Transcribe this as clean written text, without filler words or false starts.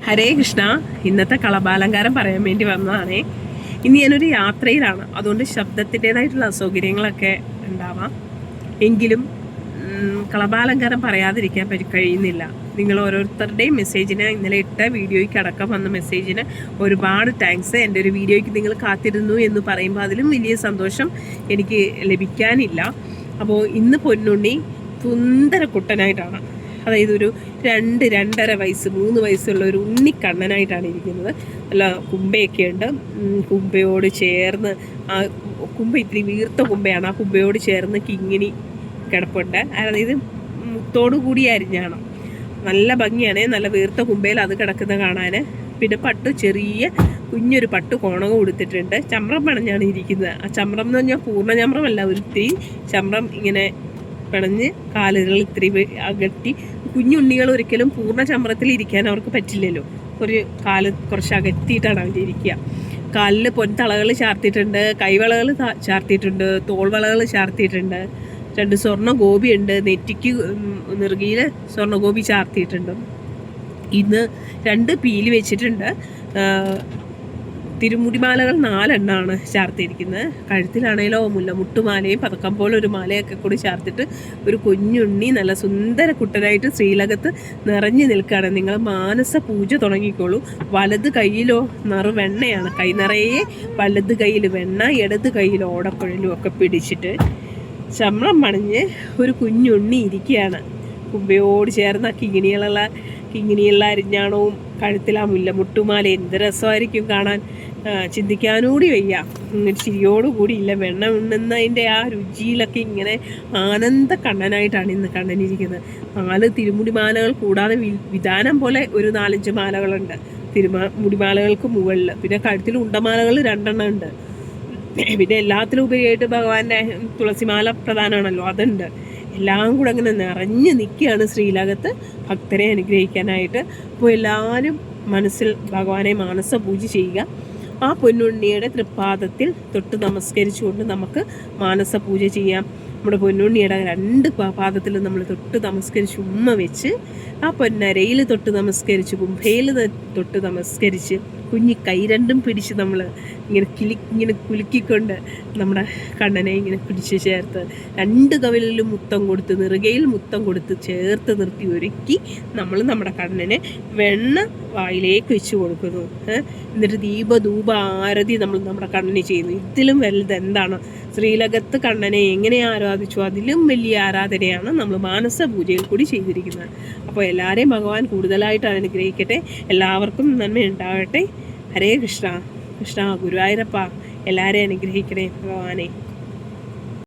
ഹരേ കൃഷ്ണ. ഇന്നത്തെ കളഭാലങ്കാരം പറയാൻ വേണ്ടി വന്നതാണേ. ഇനി ഞാനൊരു യാത്രയിലാണ്, അതുകൊണ്ട് ശബ്ദത്തിൻ്റെതായിട്ടുള്ള അസൗകര്യങ്ങളൊക്കെ ഉണ്ടാവാം. എങ്കിലും കളഭാലങ്കാരം പറയാതിരിക്കാൻ കഴിയുന്നില്ല. നിങ്ങൾ ഓരോരുത്തരുടെയും മെസ്സേജിന്, ഇന്നലെ ഇട്ട വീഡിയോയ്ക്ക് അടക്കം വന്ന മെസ്സേജിന് ഒരുപാട് താങ്ക്സ്. എൻ്റെ ഒരു വീഡിയോയ്ക്ക് നിങ്ങൾ കാത്തിരുന്നു എന്ന് പറയുമ്പോൾ അതിലും വലിയ സന്തോഷം എനിക്ക് ലഭിക്കാനില്ല. അപ്പോൾ ഇന്ന് പൊന്നുണ്ണി സുന്ദര കുട്ടനായിട്ടാണ്, അതായത് ഒരു 2-2.5 വയസ്സ് 3 വയസ്സുള്ള ഒരു ഉണ്ണിക്കണ്ണനായിട്ടാണ് ഇരിക്കുന്നത്. നല്ല കുമ്പയൊക്കെ ഉണ്ട്. കുമ്പയോട് ചേർന്ന് കുമ്പ ഇത്തിരി വീർത്ത കുമ്പയാണ്. ആ കുമ്പയോട് ചേർന്ന് കിങ്ങിണി കിടപ്പുണ്ട്. അതായത് മുത്തോടു കൂടി അരിഞ്ഞാണ്. നല്ല ഭംഗിയാണ്. നല്ല വീർത്ത കുമ്പയിൽ അത് കിടക്കുന്ന കാണാൻ. പിന്നെ പട്ട് ചെറിയ കുഞ്ഞൊരു പട്ട് കോണകം കൊടുത്തിട്ടുണ്ട്. ചമ്രം പണഞ്ഞാണ് ഇരിക്കുന്നത്. ആ ചമ്രം എന്ന് പറഞ്ഞാൽ പൂർണ്ണ ചമ്രമല്ല, ഒരിത്തിരി ചമ്രം ഇങ്ങനെ പിണഞ്ഞ് കാലുകൾ ഇത്തിരി അകറ്റി. കുഞ്ഞുണ്ണികൾ ഒരിക്കലും പൂർണ്ണ ചമ്രത്തിൽ ഇരിക്കാൻ അവർക്ക് പറ്റില്ലല്ലോ. ഒരു കാല് കുറച്ച് അകറ്റിയിട്ടാണ് അവർ ഇരിക്കുക. കാലിൽ പൊൻതളകൾ ചാർത്തിയിട്ടുണ്ട്, കൈവളകൾ ചാർത്തിയിട്ടുണ്ട്, തോൾവളകൾ ചാർത്തിയിട്ടുണ്ട്. 2 സ്വർണ്ണ ഗോപിയുണ്ട്. നെറ്റിക്ക് നെറുകയിൽ സ്വർണ്ണ ഗോപി ചാർത്തിയിട്ടുണ്ട്. ഇന്ന് 2 പീലി വെച്ചിട്ടുണ്ട്. തിരുമുടിമാലകൾ 4 എണ്ണമാണ് ചാർത്തിയിരിക്കുന്നത്. കഴുത്തിലാണേലോ മുല്ലമുട്ടുമാലയും പതക്കം പോലെ ഒരു മാലയൊക്കെ കൂടി ചാർത്തിട്ട് ഒരു കുഞ്ഞുണ്ണി നല്ല സുന്ദര കുട്ടനായിട്ട് ശ്രീലകത്ത് നിറഞ്ഞു നിൽക്കുകയാണ്. നിങ്ങൾ മാനസ പൂജ തുടങ്ങിക്കോളൂ. വലത് കയ്യിലോ വെണ്ണയാണ്, കൈ നിറയെ വലത് കയ്യിൽ വെണ്ണ, ഇടത് കയ്യിൽ ഓടക്കുഴലും ഒക്കെ പിടിച്ചിട്ട് ചമ്രം പണിഞ്ഞ് ഒരു കുഞ്ഞുണ്ണി ഇരിക്കുകയാണ്. കുമ്പയോട് ചേർന്ന കിങ്ങിണിയുള്ള അരിഞ്ഞാണവും കഴുത്തിലാ മുല്ലമുട്ടുമാല. എന്ത് രസമായിരിക്കും കാണാൻ, ചിന്തിക്കാനൂടി വയ്യ. ചിരിയോടുകൂടി ഇല്ല, വെണ്ണ ഉണ്ണുന്നതിൻ്റെ ആ രുചിയിലൊക്കെ ഇങ്ങനെ ആനന്ദ കണ്ണനായിട്ടാണ് ഇന്ന് കണ്ണനിരിക്കുന്നത്. 4 തിരുമുടിമാലകൾ കൂടാതെ വിധാനം പോലെ ഒരു 4-5 മാലകളുണ്ട് മുടിമാലകൾക്ക് മുകളിൽ. പിന്നെ കഴുത്തിൽ ഉണ്ടമാലകൾ 2 എണ്ണം ഉണ്ട്. പിന്നെ എല്ലാത്തിലും ഉപരിയായിട്ട് ഭഗവാന്റെ തുളസിമാല പ്രധാനമാണല്ലോ, അതുണ്ട്. എല്ലാം കൂടെ അങ്ങനെ നിറഞ്ഞു നിൽക്കുകയാണ് ശ്രീലകത്ത് ഭക്തരെ അനുഗ്രഹിക്കാനായിട്ട്. അപ്പോൾ എല്ലാവരും മനസ്സിൽ ഭഗവാനെ മാനസ പൂജ ചെയ്യുക. ആ പൊന്നുണ്ണിയുടെ തൃപ്പാദത്തിൽ തൊട്ട് നമസ്കരിച്ചുകൊണ്ട് നമുക്ക് മാനസ പൂജ ചെയ്യാം. നമ്മുടെ പൊന്നുണ്ണിയുടെ 2 പാദത്തിലും നമ്മൾ തൊട്ട് നമസ്കരിച്ച് ഉമ്മ വെച്ച്, ആ പൊന്നരയിൽ തൊട്ട് നമസ്കരിച്ച്, കുംഭയിൽ തൊട്ട് നമസ്കരിച്ച്, കുഞ്ഞി കൈ 2ഉം പിടിച്ച് നമ്മൾ ഇങ്ങനെ കുലുക്കിക്കൊണ്ട് നമ്മുടെ കണ്ണനെ ഇങ്ങനെ പിടിച്ച് ചേർത്ത് 2 കവിളിലും മുത്തം കൊടുത്ത്, നെറുകയിൽ മുത്തം കൊടുത്ത് ചേർത്ത് നിർത്തി ഒരുക്കി നമ്മൾ നമ്മുടെ കണ്ണനെ വെണ്ണ വായിലേക്ക് വെച്ച് കൊടുക്കുന്നു. എന്നിട്ട് ദീപധൂപ ആരതി നമ്മൾ നമ്മുടെ കണ്ണനെ ചെയ്യുന്നു. ഇതിലും വലുത് എന്താണ്? ശ്രീലകത്ത് കണ്ണനെ എങ്ങനെ ആരാധിച്ചു അതിലും വലിയ ആരാധനയാണ് നമ്മൾ മാനസ പൂജയിൽ കൂടി ചെയ്തിരിക്കുന്നത്. അപ്പോൾ എല്ലാവരെയും ഭഗവാൻ കൂടുതലായിട്ട് അനുഗ്രഹിക്കട്ടെ. എല്ലാവർക്കും നന്മയുണ്ടാകട്ടെ. ഹരേ കൃഷ്ണ. കൃഷ്ണ ഗുരുവായൂരപ്പ എല്ലാവരെയും അനുഗ്രഹിക്കണേ ഭഗവാനെ.